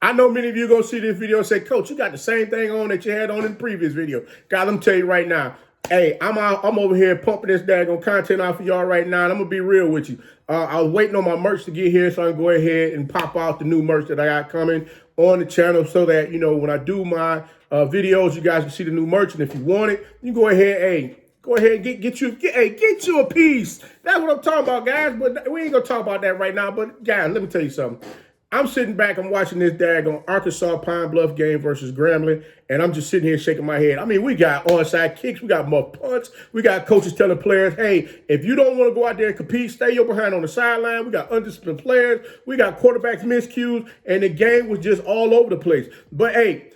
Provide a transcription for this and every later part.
I know many of you going to see this video and say, Coach, you got the same thing on that you had on in the previous video. God, let me tell you right now. Hey, I'm over here pumping this daggone content out for y'all right now, and I'm going to be real with you. I was waiting on my merch to get here so I can go ahead and pop out the new merch that I got coming on the channel so that, you know, when I do my videos, you guys can see the new merch. And if you want it, you go ahead, go ahead and get you a piece. That's what I'm talking about, guys. But we ain't going to talk about that right now. But, guys, let me tell you something. I'm sitting back, I'm watching this daggone Arkansas Pine Bluff game versus Grambling, and I'm just sitting here shaking my head. I mean, we got onside kicks, we got muff punts, we got coaches telling players, hey, if you don't want to go out there and compete, stay your behind on the sideline. We got undisciplined players, we got quarterbacks miscues, and the game was just all over the place. But hey,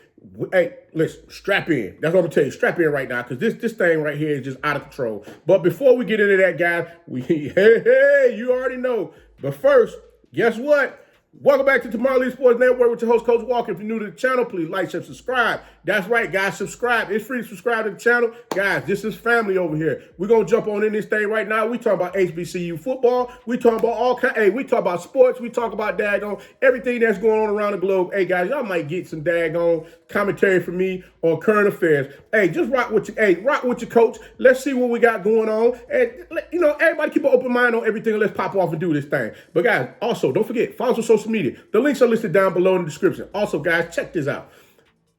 listen, strap in. That's what I'm gonna tell you. Strap in right now, because this thing right here is just out of control. But before we get into that, guys, hey, you already know. But first, guess what? Welcome back to Tomorrow League Sports Network with your host, Coach Walker. If you're new to the channel, please like, share, subscribe. That's right, guys, subscribe. It's free to subscribe to the channel. Guys, this is family over here. We're going to jump on in this thing right now. We talk about HBCU football. We talk about all kind. Hey, we talk about sports. We talk about daggone everything that's going on around the globe. Hey, guys, y'all might get some daggone commentary from me on current affairs. Hey, just rock with your coach. Let's see what we got going on. And, you know, everybody keep an open mind on everything, and let's pop off and do this thing. But, guys, also, don't forget, follow us on social media. The links are listed down below in the description. Also, guys, check this out.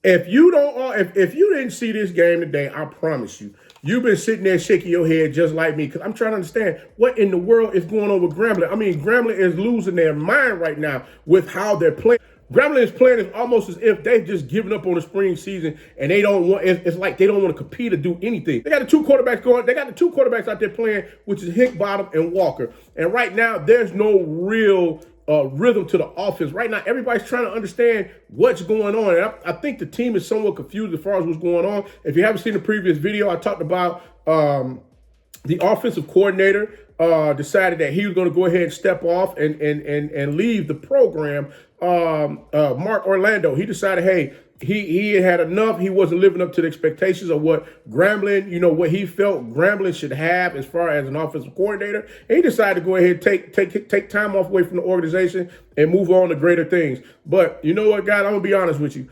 If you didn't see this game today, I promise you, you've been sitting there shaking your head just like me, because I'm trying to understand what in the world is going on with Grambling. I mean, Grambling is losing their mind right now with how they're playing. Grambling is playing as almost as if they've just given up on the spring season, and they don't want. It's like they don't want to compete or do anything. They got the two quarterbacks going. They got the two quarterbacks out there playing, which is Hickbottom and Walker. And right now, there's no real rhythm to the offense. Right now, everybody's trying to understand what's going on. And I think the team is somewhat confused as far as what's going on. If you haven't seen the previous video, I talked about the offensive coordinator decided that he was going to go ahead and step off and leave the program. Mark Orlando, he decided, hey, he had enough. He wasn't living up to the expectations of what Grambling, you know, what he felt Grambling should have as far as an offensive coordinator. And he decided to go ahead and take time off away from the organization and move on to greater things. But you know what, guys, I'm gonna be honest with you.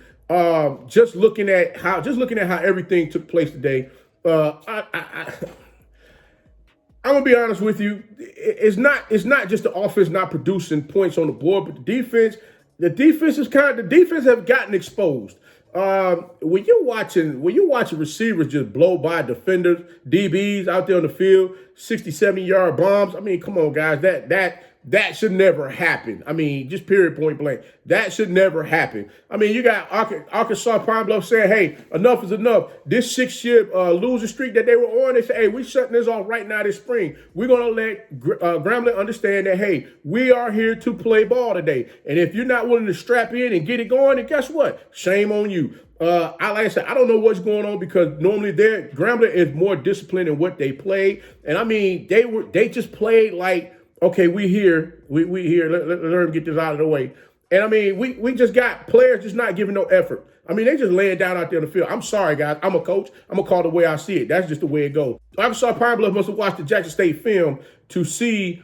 Just looking at how everything took place today, I'm gonna be honest with you. It's not just the offense not producing points on the board, but the defense. The defense have gotten exposed. When you're watching receivers just blow by defenders, DBs out there on the field, 60, 70-yard bombs. I mean, come on, guys, that should never happen. I mean, just period, point blank. That should never happen. I mean, you got Arkansas Pine Bluff saying, hey, enough is enough. This 6-year losing streak that they were on, they say, hey, we're shutting this off right now this spring. We're going to let Grambling understand that, hey, we are here to play ball today. And if you're not willing to strap in and get it going, then guess what? Shame on you. Like I said, I don't know what's going on, because normally Grambling is more disciplined in what they play. And I mean, they just played like, okay, we here. Let them get this out of the way. And I mean, we just got players just not giving no effort. I mean, they just laying down out there in the field. I'm sorry, guys. I'm a coach. I'm going to call it the way I see it. That's just the way it goes. Arkansas Pine Bluff must have watched the Jackson State film to see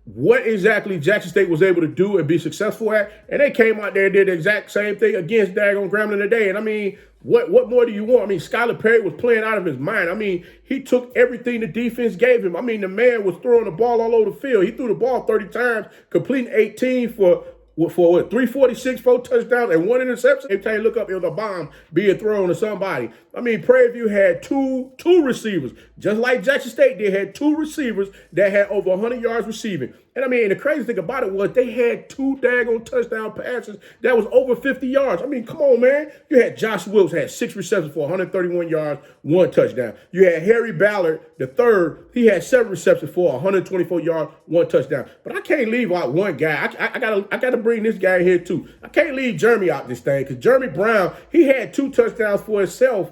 what exactly Jackson State was able to do and be successful at. And they came out there and did the exact same thing against daggone Grambling today. And I mean, what more do you want? I mean, Skylar Perry was playing out of his mind. I mean, he took everything the defense gave him. I mean, the man was throwing the ball all over the field. He threw the ball 30 times, completing 18 for what, 346, 4 touchdowns, and 1 interception. Every time you look up, it was a bomb being thrown to somebody. I mean, Prairie View had two receivers, just like Jackson State did, had 2 receivers that had over 100 yards receiving. And I mean, the crazy thing about it was they had 2 daggone touchdown passes that was over 50 yards. I mean, come on, man. You had Josh Wilkes had 6 receptions for 131 yards, 1 touchdown. You had Harry Ballard, the third. He had 7 receptions for 124 yards, 1 touchdown. But I can't leave out one guy. I gotta bring this guy here too. I can't leave Jeremy out this thing, because Jeremy Brown, he had 2 touchdowns for himself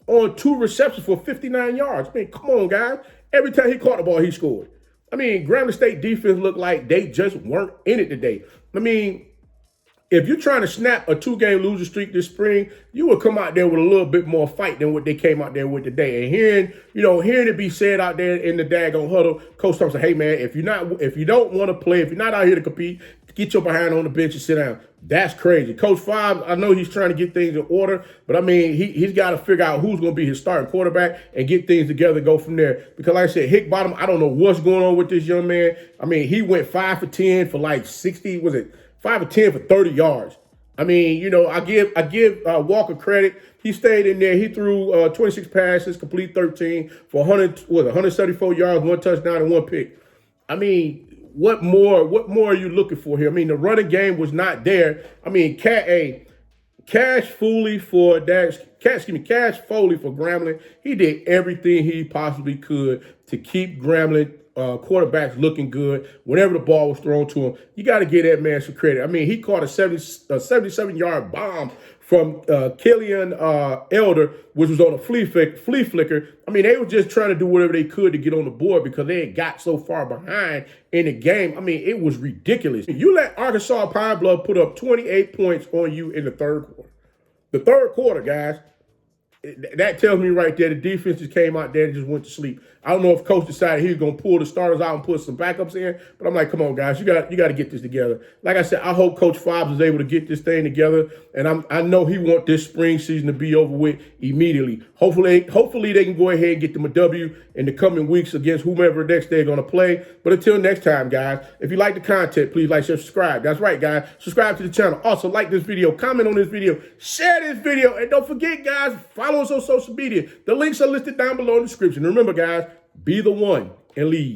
on 2 receptions for 59 yards. I mean, come on, guys. Every time he caught the ball, he scored. I mean, Grambling State defense looked like they just weren't in it today. I mean, if you're trying to snap a 2-game losing streak this spring, you will come out there with a little bit more fight than what they came out there with today. And hearing it be said out there in the daggone huddle, Coach Thompson, hey man, if you don't want to play, if you're not out here to compete, Get your behind on the bench and sit down. That's crazy. Coach Five, I know he's trying to get things in order, but I mean, he's got to figure out who's going to be his starting quarterback and get things together and go from there. Because like I said, Hickbottom, I don't know what's going on with this young man. I mean, he went 5 for 10 for like 60, was it 5 for 10 for 30 yards? I mean, you know, I give Walker credit. He stayed in there. He threw 26 passes, complete 13 for 174 yards, 1 touchdown, and 1 pick. I mean, what more are you looking for here? I mean, the running game was not there. I mean, Cash Foley for Grambling. He did everything he possibly could to keep Grambling quarterbacks looking good whenever the ball was thrown to him. You got to give that man some credit. I mean, he caught a 77-yard bomb from Killian Elder, which was on a flea flicker. I mean, they were just trying to do whatever they could to get on the board because they had got so far behind in the game. I mean, it was ridiculous. You let Arkansas Pine Bluff put up 28 points on you in the third quarter. The third quarter, guys. That tells me right there the defense just came out there and just went to sleep. I don't know if coach decided he was going to pull the starters out and put some backups in, but I'm like, come on, guys, you got to get this together. Like I said, I hope Coach Fobbs is able to get this thing together, and I know he wants this spring season to be over with immediately. Hopefully they can go ahead and get them a W in the coming weeks against whomever next they're going to play. But until next time, guys, if you like the content, please like, share, subscribe. That's right, guys. Subscribe to the channel. Also, like this video, comment on this video, share this video, and don't forget, guys, follow us on social media. The links are listed down below in the description. Remember, guys, be the one and lead.